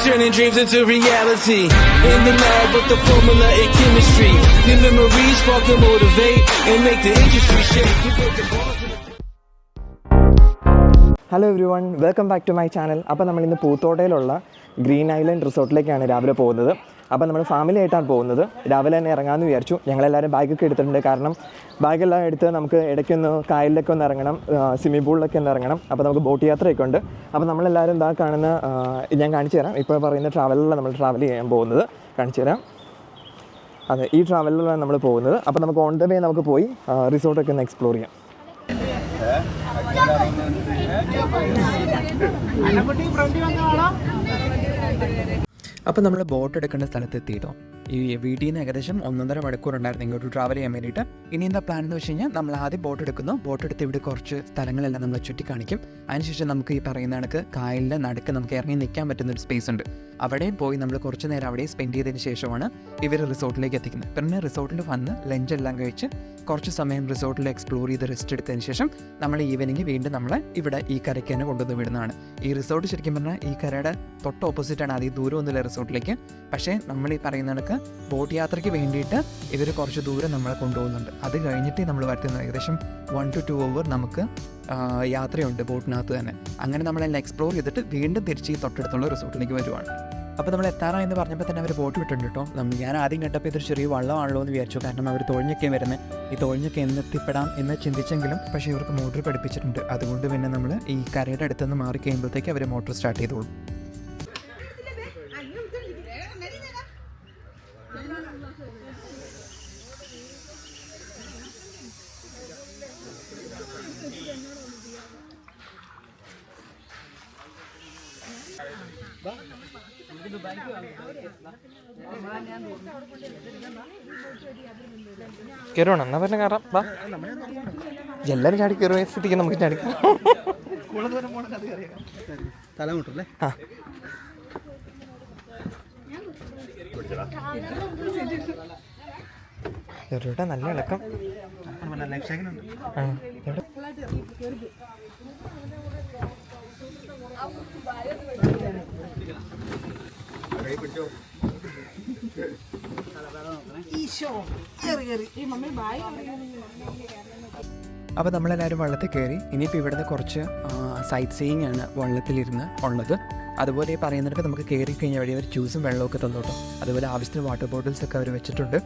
turning dreams into reality. In the lab with the formula and chemistry. New memories spark and motivate and make the industry shake. We built the bars. Hello everyone, welcome back to my channel. അപ്പോൾ നമ്മളിന്ന് പൂത്തോട്ടയിലുള്ള green island റിസോർട്ടിലേക്കാണ് രാവിലെ പോകുന്നത്. അപ്പോൾ നമ്മൾ family ആയിട്ടാണ് പോകുന്നത്. രാവിലെ തന്നെ ഇറങ്ങാമെന്ന് വിചാരിച്ചു. ഞങ്ങളെല്ലാവരും ബാഗൊക്കെ എടുത്തിട്ടുണ്ട്. കാരണം ബാഗെല്ലാം എടുത്ത് നമുക്ക് ഇടയ്ക്കൊന്ന് കായലിലൊക്കെ ഒന്ന് ഇറങ്ങണം, സ്വിമ്മിംഗ് പൂളിലൊക്കെ ഒന്ന് ഇറങ്ങണം. അപ്പോൾ നമുക്ക് ബോട്ട് യാത്രയൊക്കെ ഉണ്ട്. അപ്പോൾ നമ്മളെല്ലാവരും ഇതാ കാണുന്ന ഞാൻ കാണിച്ചു തരാം. ഇപ്പോൾ പറയുന്ന ട്രാവലിലാണ് നമ്മൾ ട്രാവൽ ചെയ്യാൻ പോകുന്നത്. കാണിച്ചു തരാം. അതെ, ഈ ട്രാവലിലാണ് നമ്മൾ പോകുന്നത്. അപ്പോൾ നമുക്ക് ഓൺ ദ വേ നമുക്ക് പോയി റിസോർട്ടൊക്കെ ഒന്ന് എക്സ്പ്ലോർ ചെയ്യാം. അപ്പോൾ നമ്മൾ ബോട്ട് എടുക്കേണ്ട സ്ഥലത്ത് എത്തിയിട്ടോ. ഈ വീട്ടിൽ നിന്ന് ഏകദേശം 1.5 മണിക്കൂർ ഉണ്ടായിരുന്നു ഇങ്ങോട്ട് ട്രാവൽ ചെയ്യാൻ വേണ്ടിയിട്ട്. ഇനി എന്താ പ്ലാൻ എന്ന് വെച്ച് കഴിഞ്ഞാൽ, നമ്മൾ ആദ്യം ബോട്ട് എടുക്കുന്നു. ബോട്ട് എടുത്ത് ഇവിടെ കുറച്ച് സ്ഥലങ്ങളെല്ലാം നമ്മൾ ചുറ്റി കാണിക്കും. അതിനുശേഷം നമുക്ക് ഈ പറയുന്ന കണക്ക് കായലിൻ്റെ നടുക്ക് നമുക്ക് ഇറങ്ങി നിൽക്കാൻ പറ്റുന്നൊരു സ്പേസ് ഉണ്ട്. അവിടെയും പോയി നമ്മൾ കുറച്ച് നേരം അവിടെ സ്പെൻഡ് ചെയ്തതിന് ശേഷമാണ് ഇവർ റിസോർട്ടിലേക്ക് എത്തിക്കുന്നത്. പിന്നെ റിസോർട്ടിൽ വന്ന് ലഞ്ചെല്ലാം കഴിച്ച് കുറച്ച് സമയം റിസോർട്ടിൽ എക്സ്പ്ലോർ ചെയ്ത് റെസ്റ്റ് എടുത്തതിന് ശേഷം നമ്മൾ ഈവനിങ് വീണ്ടും നമ്മളെ ഇവിടെ ഈ കരയ്ക്ക് തന്നെ കൊണ്ടുവന്ന് വിടുന്നതാണ്. ഈ റിസോർട്ട് ശരിക്കും പറഞ്ഞാൽ ഈ കരയുടെ തൊട്ട് ഓപ്പോസിറ്റാണ്. അധികം ദൂരമൊന്നുമില്ല റിസോർട്ടിലേക്ക്. പക്ഷേ നമ്മൾ ഈ പറയുന്ന കണക്ക് ബോട്ട് യാത്രയ്ക്ക് വേണ്ടിയിട്ട് ഇവർ കുറച്ച് ദൂരം നമ്മളെ കൊണ്ടുപോകുന്നുണ്ട്. അത് കഴിഞ്ഞിട്ട് നമ്മൾ വരുത്തുന്നത് ഏകദേശം 1 to 2 hour നമുക്ക് യാത്രയുണ്ട് ബോട്ടിനകത്ത് തന്നെ. അങ്ങനെ നമ്മളെല്ലാം എക്സ്പ്ലോർ ചെയ്തിട്ട് വീണ്ടും തിരിച്ച് ഈ തൊട്ടടുത്തുള്ള റിസോർട്ടിലേക്ക് വരുവാണ്. അപ്പോൾ നമ്മൾ എത്താറായെന്ന് പറഞ്ഞപ്പോൾ തന്നെ അവർ ബോട്ട് വിട്ടുണ്ട് കേട്ടോ. ഞാൻ ആദ്യം കണ്ടപ്പോൾ ഇതൊരു ചെറിയ വള്ളമാണല്ലോ എന്ന് വിചാരിച്ചു. കാരണം അവർ തൊഴിഞ്ഞൊക്കെ വരുന്നത്. ഈ തൊഴിഞ്ഞൊക്കെ എന്നെത്തിപ്പെടാം എന്ന് ചിന്തിച്ചെങ്കിലും പക്ഷേ ഇവർക്ക് മോട്ടർ പഠിപ്പിച്ചിട്ടുണ്ട്. അതുകൊണ്ട് പിന്നെ നമ്മൾ ഈ കരയുടെ അടുത്തുനിന്ന് മാറി കഴിയുമ്പോഴത്തേക്ക് അവർ മോട്ടർ സ്റ്റാർട്ട് ചെയ്തോളും. കയറുവാണ് എന്നാ പറഞ്ഞ കയറാം. വാ, എല്ലാവരും ചാടി കയറുക സ്ഥിതിക്ക് നമുക്ക് ചാടി ആ. എവിടെ നല്ല ഇളക്കം. എവിടെ അപ്പോൾ നമ്മളെല്ലാവരും വള്ളത്തിൽ കയറി. ഇനിയിപ്പോൾ ഇവിടുന്ന് കുറച്ച് സൈറ്റ് സീയിങ് ആണ് വള്ളത്തിലിരുന്ന് ഉള്ളത്. അതുപോലെ പറയുന്നിടത്ത് നമുക്ക് കയറി കഴിഞ്ഞാൽ വഴി അവർ ജ്യൂസും വെള്ളമൊക്കെ തന്നോട്ടോ. അതുപോലെ ആവശ്യത്തിന് വാട്ടർ ബോട്ടിൽസ് ഒക്കെ അവർ വെച്ചിട്ടുണ്ട്.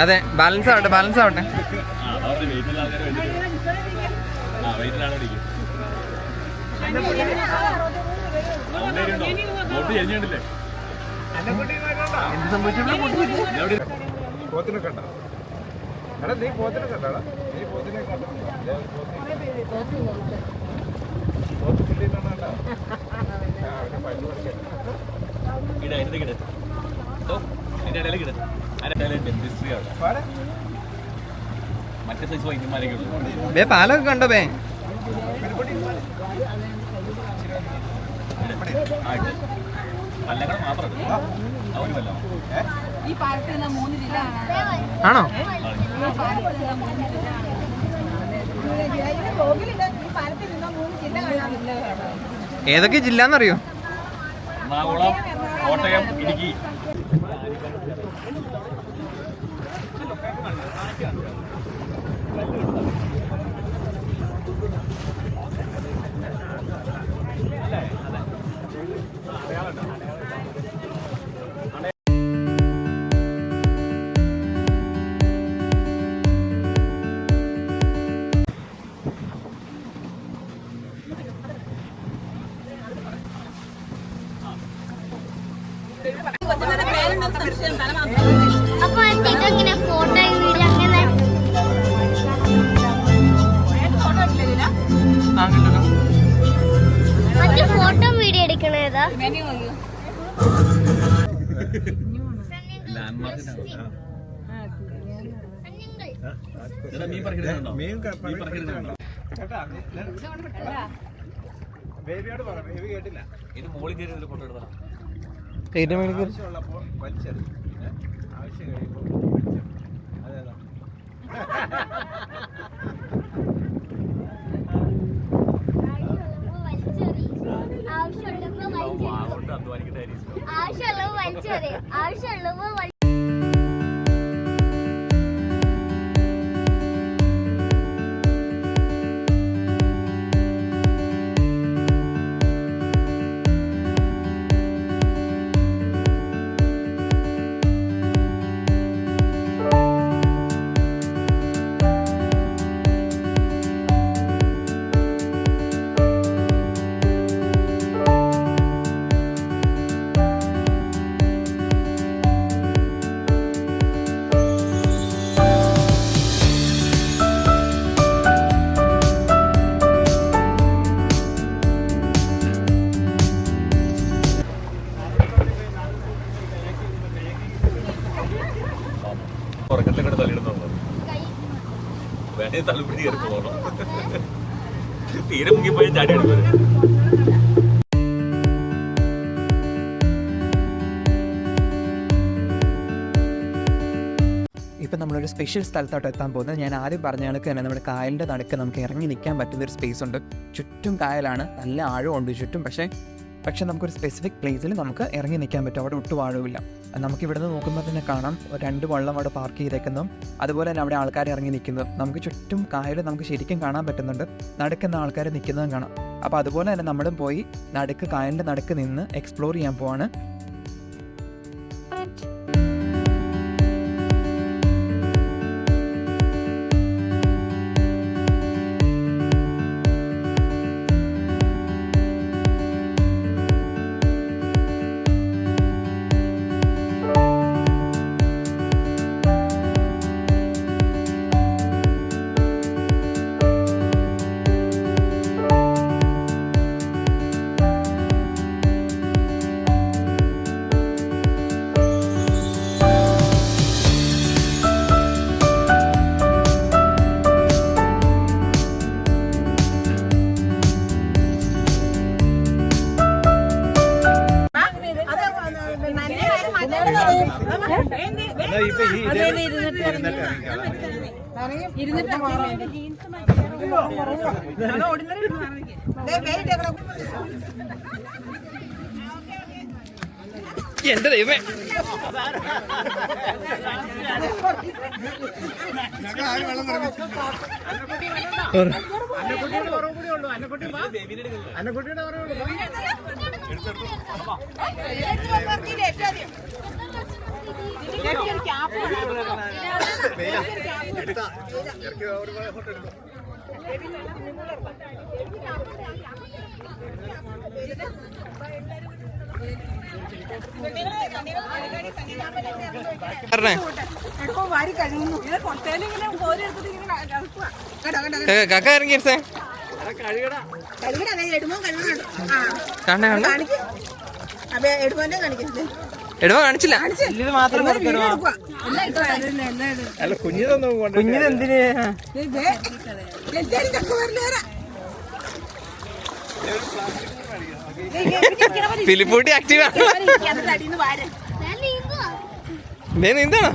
അതെ, ബാലൻസ് ആവട്ടെ, ബാലൻസ് ആവട്ടെ. പാലൊക്കെ കണ്ടോ ബേ? ആണോ? ഏതൊക്കെ ജില്ലാന്നറിയോ? എറണാകുളം, കോട്ടയം, ഇടുക്കി. അപ്പൊ ഇങ്ങനെ ഫോട്ടോ വീഡിയോ അങ്ങനെ ഫോട്ടോ വീഡിയോ എടുക്കണേതാ ഇത് മോളിൽ കയറി ഫോട്ടോ എടുത്താ ആവശ്യമുള്ളവ വലിച്ചെറിയും ആവശ്യമുള്ളവ ഉറക്കത്തിനോട് തള്ളിയിടുന്നുണ്ടോ വേണേ തലപ്പിടി കയറി പോകണം തീരെ മുങ്ങിപ്പോയി ചാടി എടുക്കുന്നത് ഇപ്പം നമ്മളൊരു സ്പെഷ്യൽ സ്ഥലത്തോട്ട് എത്താൻ പോകുന്നത് ഞാൻ ആദ്യം പറഞ്ഞ കണക്ക് തന്നെ നമ്മുടെ കായലിൻ്റെ നടുക്ക് നമുക്ക് ഇറങ്ങി നിൽക്കാൻ പറ്റുന്നൊരു സ്പേസ് ഉണ്ട്. ചുറ്റും കായലാണ്, നല്ല ആഴമുണ്ട് ചുറ്റും. പക്ഷേ നമുക്കൊരു സ്പെസിഫിക് പ്ലേസിൽ നമുക്ക് ഇറങ്ങി നിൽക്കാൻ പറ്റും. അവിടെ ഒട്ടും ആഴമില്ല. നമുക്കിവിടെ നിന്ന് നോക്കുമ്പോൾ തന്നെ കാണാം 2 വള്ളം അവിടെ പാർക്ക് ചെയ്തേക്കുന്നതും അതുപോലെ തന്നെ അവിടെ ആൾക്കാർ ഇറങ്ങി നിൽക്കുന്നതും. നമുക്ക് ചുറ്റും കായൽ നമുക്ക് ശരിക്കും കാണാൻ പറ്റുന്നുണ്ട്. നടുക്കുന്ന ആൾക്കാർ നിൽക്കുന്നതും കാണാം. അപ്പോൾ അതുപോലെ തന്നെ നമ്മളും പോയി കായലിൻ്റെ നടുക്ക് നിന്ന് എക്സ്പ്ലോർ ചെയ്യാൻ പോവാണ്. എന്റെ ദൈവമേ, കാക്ക ഇറങ്ങി എടുവ കാണിച്ചില്ല. ഇത് മാത്രം കുഞ്ഞിതെന്തിന് ഫിലിപ്പൂട്ടി ആക്റ്റീവ് ആണ്. നീന്താണോ?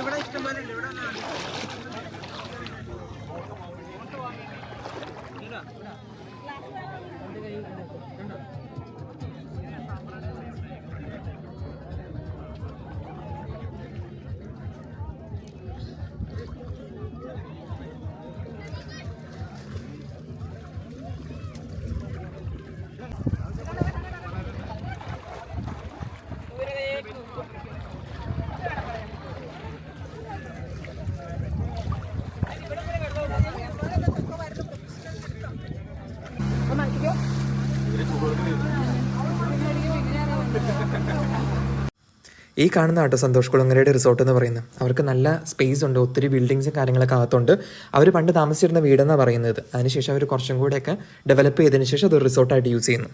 ഇവിടെ ഇഷ്ടംപോലെ ഇവിടെ ഈ കാണുന്ന ആട്ടോ സന്തോഷ് കുളങ്ങരയുടെ റിസോർട്ട് എന്ന് പറയുന്നത്. അവർക്ക് നല്ല സ്പേസ് ഉണ്ട്, ഒത്തിരി ബിൽഡിങ്സും കാര്യങ്ങളൊക്കെ അകത്തുണ്ട്. അവർ പണ്ട് താമസിച്ചിരുന്ന വീടെന്നാണ് പറയുന്നത്. അതിനുശേഷം അവർ കുറച്ചും കൂടെയൊക്കെ ഡെവലപ്പ് ചെയ്തതിന് ശേഷം അതൊരു റിസോർട്ടായിട്ട് യൂസ് ചെയ്യുന്നു.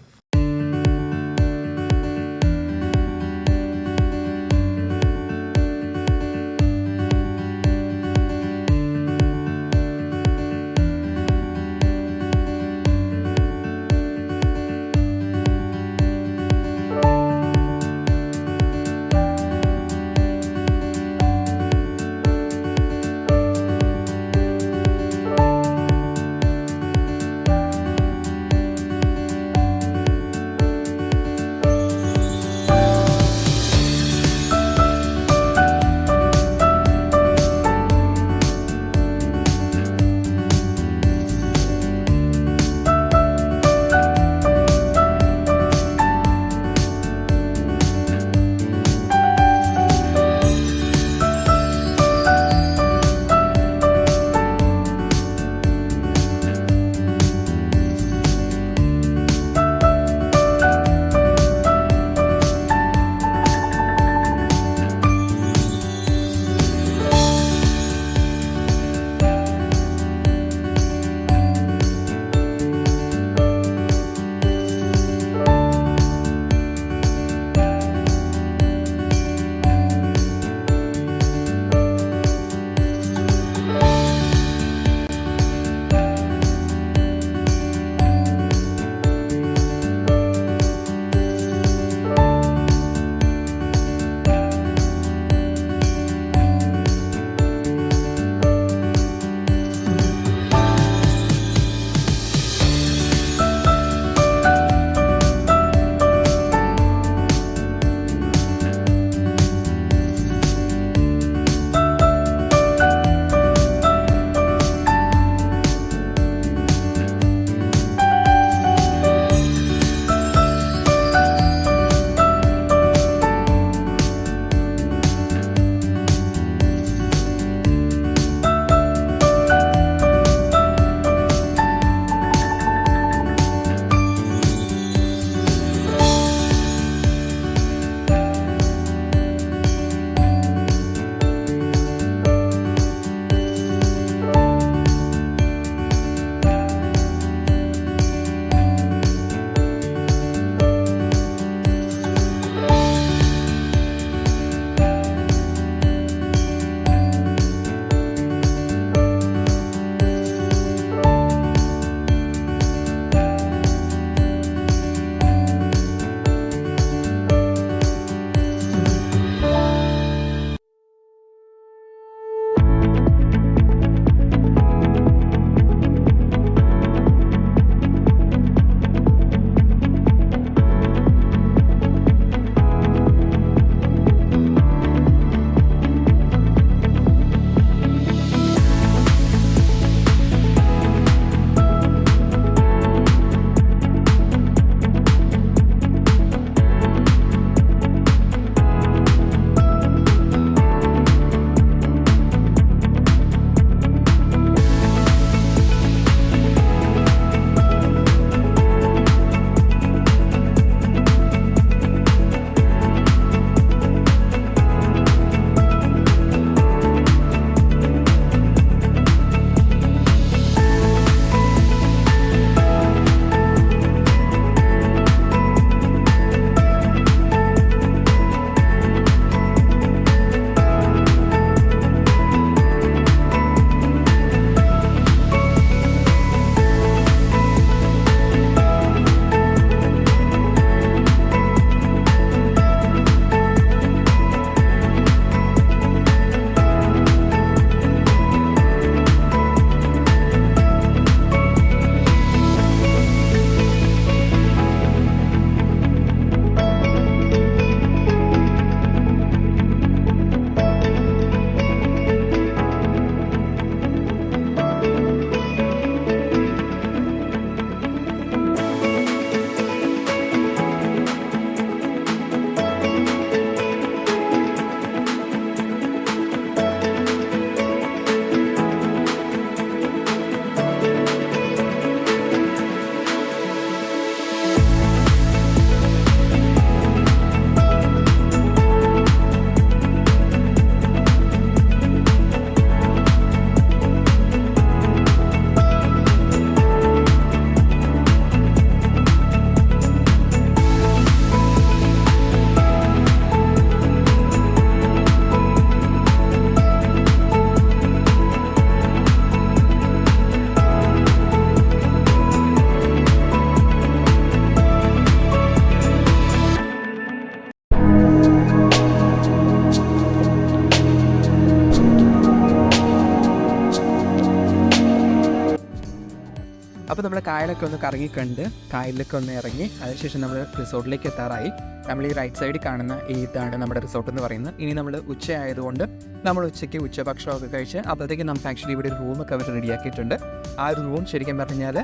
അപ്പോൾ നമ്മൾ കായലൊക്കെ ഒന്ന് കറങ്ങിക്കണ്ട് കായലിലൊക്കെ ഒന്ന് ഇറങ്ങി അതിനുശേഷം നമ്മൾ റിസോർട്ടിലേക്ക് എത്താറായി. നമ്മൾ ഈ റൈറ്റ് സൈഡിൽ കാണുന്ന ഇതാണ് നമ്മുടെ റിസോർട്ട് എന്ന് പറയുന്നത്. ഇനി നമ്മൾ ഉച്ചയായതുകൊണ്ട് നമ്മൾ ഉച്ചയ്ക്ക് ഉച്ചഭക്ഷണമൊക്കെ കഴിച്ച് അപ്പോഴത്തേക്ക് നമുക്ക് ആക്ച്വലി ഇവിടെ ഒരു റൂമൊക്കെ അവർ റെഡിയാക്കിയിട്ടുണ്ട്. ആ ഒരു റൂം ശരിക്കും പറഞ്ഞാൽ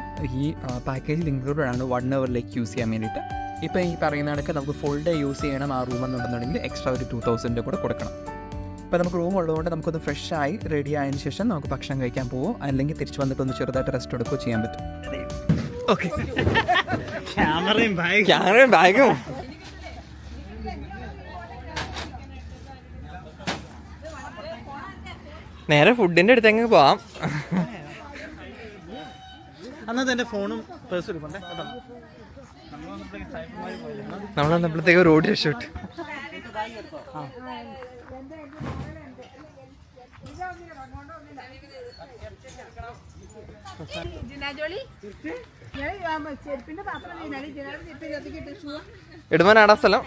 ഈ പാക്കേജിൽ ഇൻക്ലൂഡഡ് ആണ് 1 അവറിലേക്ക് യൂസ് ചെയ്യാൻ വേണ്ടിയിട്ട്. ഇപ്പോൾ ഈ പറയുന്ന കണക്ക് നമുക്ക് ഫുൾ ഡേ യൂസ് ചെയ്യണം ആ റൂം എന്നുണ്ടെന്നുണ്ടെങ്കിൽ എക്സ്ട്രാ ഒരു 2000 കൂടെ കൊടുക്കണം. അപ്പോൾ നമുക്ക് റൂം ഉള്ളതുകൊണ്ട് നമുക്കൊന്ന് ഫ്രഷ് ആയി റെഡി ആയതിനു ശേഷം നമുക്ക് ഭക്ഷണം കഴിക്കാൻ പോകുമോ അല്ലെങ്കിൽ തിരിച്ച് വന്നിട്ടൊന്ന് ചെറുതായിട്ട് റെസ്റ്റ് എടുക്കുകയോ ചെയ്യാൻ പറ്റും. ഓക്കെ, ക്യാമറയും ബാഗും നേരെ ഫുഡിൻ്റെ അടുത്തേക്ക് പോവാം. അന്നത്തെ എൻ്റെ ഫോണും പേഴ്സും നമ്മൾ വന്നപ്പോഴത്തേക്ക് റോഡ് രക്ഷപ്പെട്ടു. ഇടുവാനാടാ സ്ഥലം.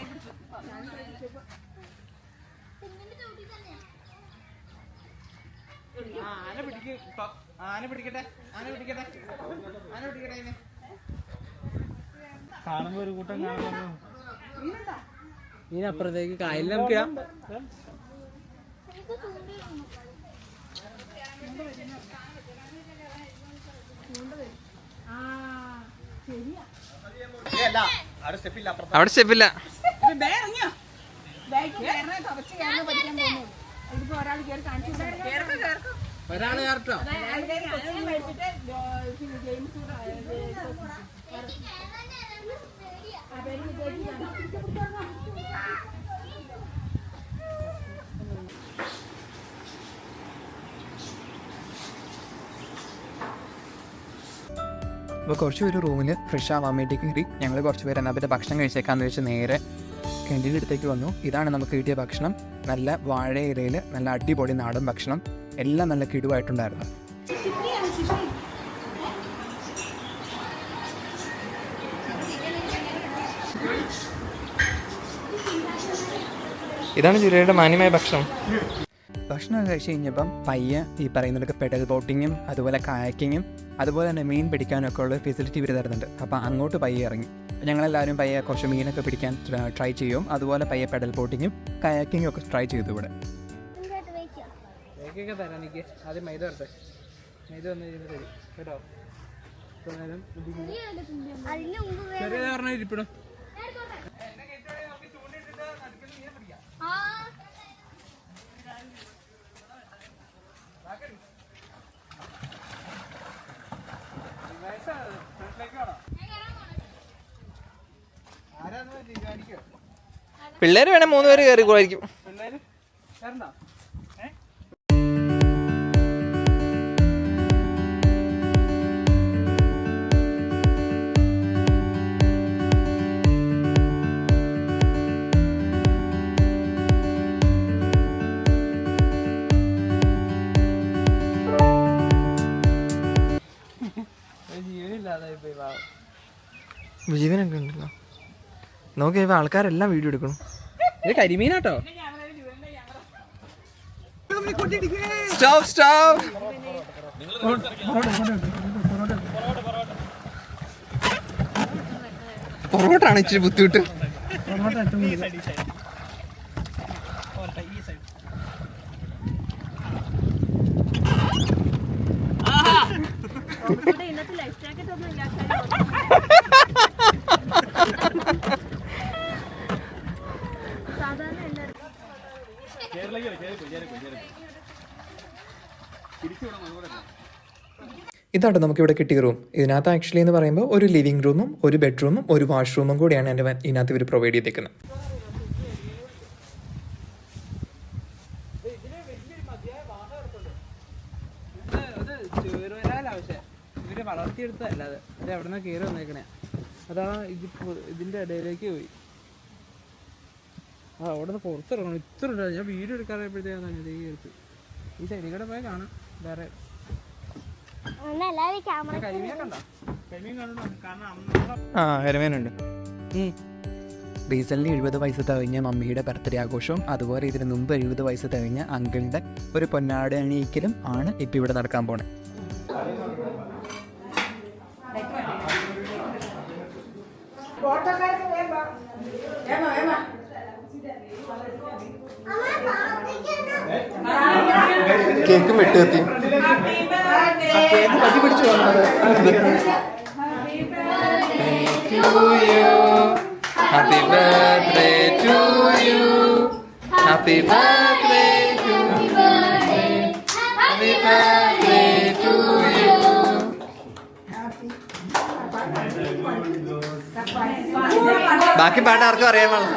കാണുമ്പോ ഒരു കൂട്ടം കാണുമ്പോ ഇതിനപ്പുറത്തേക്ക് കായലിൽ നമുക്ക് ഇടാം. അവിടെ സ്റ്റെപ്പില്ല. ഒരാള് കേട്ടോ. അപ്പോൾ കുറച്ച് പേര് റൂമിൽ ഫ്രഷ് ആവാൻ വേണ്ടി കയറി. ഞങ്ങൾ കുറച്ച് പേര് എന്നാൽ പിന്നെ ഭക്ഷണം കഴിച്ചേക്കാന്ന് വെച്ച് നേരെ ക്യാൻറ്റീൻ്റെ അടുത്തേക്ക് വന്നു. ഇതാണ് നമുക്ക് കിട്ടിയ ഭക്ഷണം. നല്ല വാഴ ഇലയിൽ നല്ല അടിപൊളി നാടൻ ഭക്ഷണം, എല്ലാം നല്ല കിടുവായിട്ടുണ്ടായിരുന്നു. ഇതാണ് ജുലിയുടെ മാന്യമായ ഭക്ഷണം. ഭക്ഷണം കഴിച്ച് കഴിഞ്ഞപ്പം പയ്യെ ഈ പറയുന്നതൊക്കെ പെഡൽ ബോട്ടിങ്ങും അതുപോലെ കായാക്കിങ്ങും അതുപോലെ തന്നെ മീൻ പിടിക്കാനൊക്കെ ഉള്ള ഫെസിലിറ്റി ഇവർ തരുന്നുണ്ട്. അപ്പോൾ അങ്ങോട്ട് പയ്യെ ഇറങ്ങി. ഞങ്ങളെല്ലാവരും പയ്യെ കുറച്ച് മീനൊക്കെ പിടിക്കാൻ ട്രൈ ചെയ്യും. അതുപോലെ പയ്യെ പെഡൽ ബോട്ടിങ്ങും കയാക്കിങ്ങും ഒക്കെ ട്രൈ ചെയ്തു ഇവിടെ. തരാം എനിക്ക് ആദ്യം മൈദ വരട്ടെ. മൈദ വന്നു കഴിയുമ്പോൾ തരും കേട്ടോ. ചെറിയ പറഞ്ഞ ഇരിപ്പിടും. പിള്ളേര് വേണേ 3 പേര് കയറിക്കോളായിരിക്കും. ജീവനൊക്കെ ഉണ്ടല്ലോ. നോക്കിയ ആൾക്കാരെല്ലാം വീഡിയോ എടുക്കണം. ഇത് കരിമീനാട്ടോ. Stop stop. പൊറോട്ടാണ് ഇച്ചിരി ബുദ്ധിമുട്ട്. ഇതാണ് നമുക്കിവിടെ കിട്ടിയ റൂം. ഇതിനകത്ത് ആക്ച്വലി എന്ന് പറയുമ്പോൾ ഒരു ലിവിംഗ് റൂമും ഒരു ബെഡ്റൂമും ഒരു വാഷ്റൂമും കൂടിയാണ് എൻ്റെ ഇതിനകത്ത് ഇവർ പ്രൊവൈഡ് ചെയ്തേക്കുന്നത്. ഇവര് വളർത്തിയെടുത്തല്ല, അത് എവിടെ നിന്നാ കയറി വന്നേക്കണേ. അതാ ഇതിന്റെ ഇടയിലേക്ക് പോയി. ആ അവിടെ നിന്ന് പുറത്തിറങ്ങണം. ഇത്ര ഉണ്ടാവും. ഞാൻ വീഡിയോ എടുക്കാറായപ്പോഴത്തേക്കാണ് എടുത്ത് ഈ സൈഡിൽ കൂടെ പോയാൽ കാണാം. വേറെ കരിമീനുണ്ട്. റീസെൻ്റ്ലി 70 വയസ്സ് തികഞ്ഞ മമ്മിയുടെ ബർത്ത്ഡേ ആഘോഷവും അതുപോലെ ഇതിന് മുമ്പ് 70 വയസ്സ് തികഞ്ഞ അങ്കിളിൻ്റെ ഒരു പൊന്നാട് അണിയിക്കലും ആണ് ഇപ്പം ഇവിടെ നടക്കാൻ പോണേ. കേക്ക് വെട്ടുകത്തി കത്തി പിടിച്ചു വന്നത്. Happy birthday to you. Happy birthday to you. Happy birthday to you. ബാക്കി പാട്ട് ആർക്കും അറിയാൻ പാടില്ല.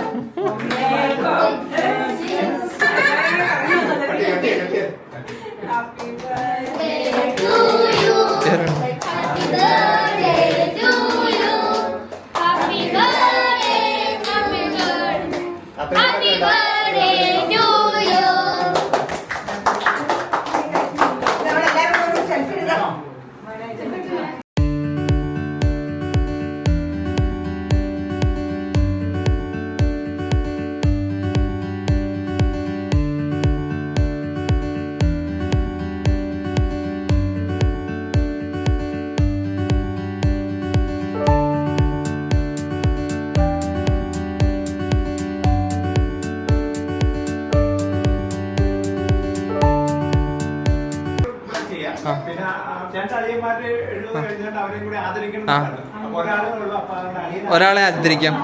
ഒരാളെ ആദരിക്കാം.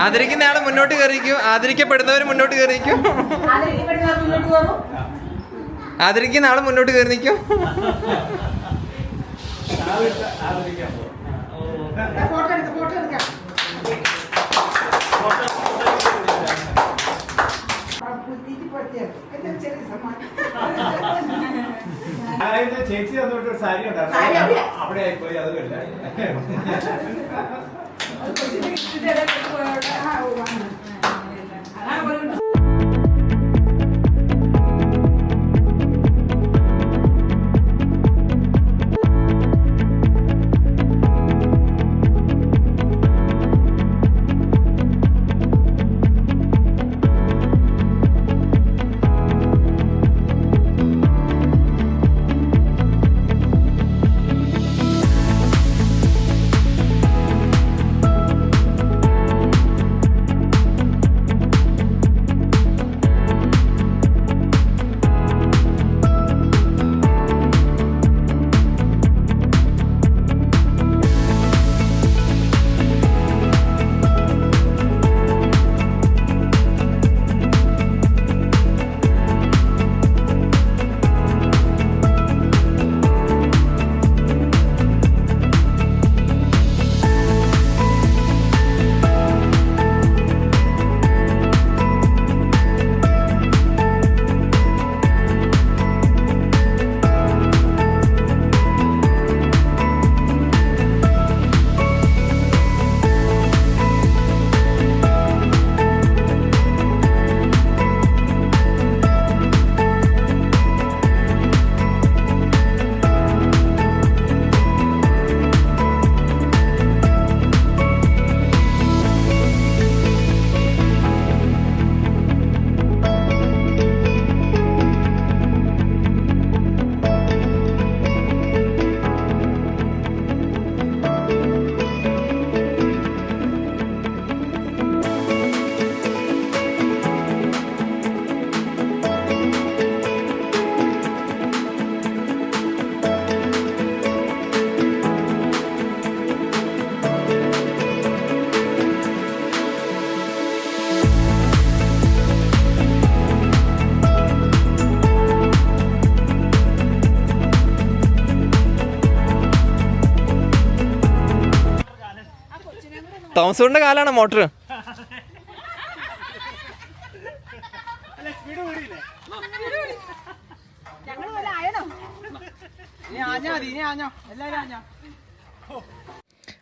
ആദരിക്കുന്ന ആളെ മുന്നോട്ട് കയറിക്കും, ആദരിക്കപ്പെടുന്നവർ മുന്നോട്ട് കയറിക്കും. ആദരിക്കുന്ന ആളെ മുന്നോട്ട് കയറി നിൽക്കും. ചേച്ചി തന്നോട്ട് സാരി ഉണ്ടായിരുന്നു, അവിടെ ആയിപ്പോയി. അത് കണ്ട തോമസൂടിന്റെ കാലാണ് മോട്ടർ.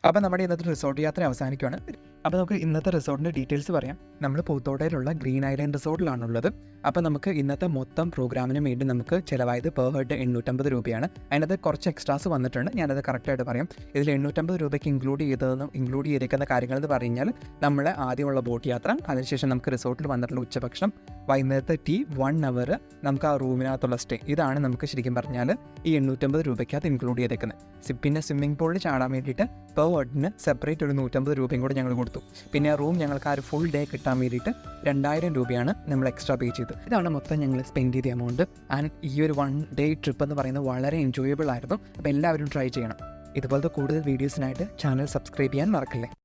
അപ്പം നമ്മുടെ ഇന്നത്തെ റിസോർട്ട് യാത്ര അവസാനിക്കുകയാണ്. അപ്പോൾ നമുക്ക് ഇന്നത്തെ റിസോർട്ടിൻ്റെ ഡീറ്റെയിൽസ് പറയാം. നമ്മൾ പൂത്തോട്ടയിലുള്ള ഗ്രീൻ ഐലൻഡ് റിസോർട്ടിലാണുള്ളത്. അപ്പോൾ നമുക്ക് ഇന്നത്തെ മൊത്തം പ്രോഗ്രാമിന് വേണ്ടി നമുക്ക് ചിലവായത് പെർ ഹെഡ് 850 രൂപയാണ്. അതിനകത്ത് കുറച്ച് എക്സ്ട്രാസ് വന്നിട്ടുണ്ട്, ഞാനത് കറക്റ്റായിട്ട് പറയാം. ഇതിൽ 850 രൂപയ്ക്ക് ഇൻക്ലൂഡ് ചെയ്തിരിക്കുന്ന കാര്യങ്ങളെന്ന് പറഞ്ഞാൽ നമ്മളെ ആദ്യമുള്ള ബോട്ട് യാത്ര, അതിനുശേഷം നമുക്ക് റിസോർട്ടിൽ വന്നിട്ടുള്ള ഉച്ചഭക്ഷണം, വൈകുന്നേരത്തെ ടീ, 1 hour നമുക്ക് ആ റൂമിനകത്തുള്ള സ്റ്റേ, ഇതാണ് നമുക്ക് ശരിക്കും പറഞ്ഞാൽ ഈ 850 രൂപയ്ക്കകത്ത് ഇൻക്ലൂഡ് ചെയ്തേക്കുന്നത്. പിന്നെ സ്വിമ്മിംഗ് പൂളിൽ ചാടാൻ വേണ്ടിയിട്ട് പെർ ഹെഡിന് സെപ്പറേറ്റ് ഒരു 150 രൂപയും കൂടെ ഞങ്ങൾ കൊടുത്തു. പിന്നെ ആ റൂം ഞങ്ങൾക്ക് ആ ഒരു ഫുൾ ഡേ കിട്ടാൻ വേണ്ടിയിട്ട് 2000 രൂപയാണ് നമ്മൾ എക്സ്ട്രാ പേ ചെയ്തത്. ഇതാണ് മൊത്തം ഞങ്ങൾ സ്പെൻഡ് ചെയ്ത എമൗണ്ട്. ആൻഡ് ഈ ഒരു 1 day ട്രിപ്പ് എന്ന് പറയുന്നത് വളരെ എൻജോയബിൾ ആയിരുന്നു. അപ്പോൾ എല്ലാവരും ട്രൈ ചെയ്യണം. ഇതുപോലത്തെ കൂടുതൽ വീഡിയോസിനായിട്ട് ചാനൽ സബ്സ്ക്രൈബ് ചെയ്യാൻ മറക്കല്ലേ.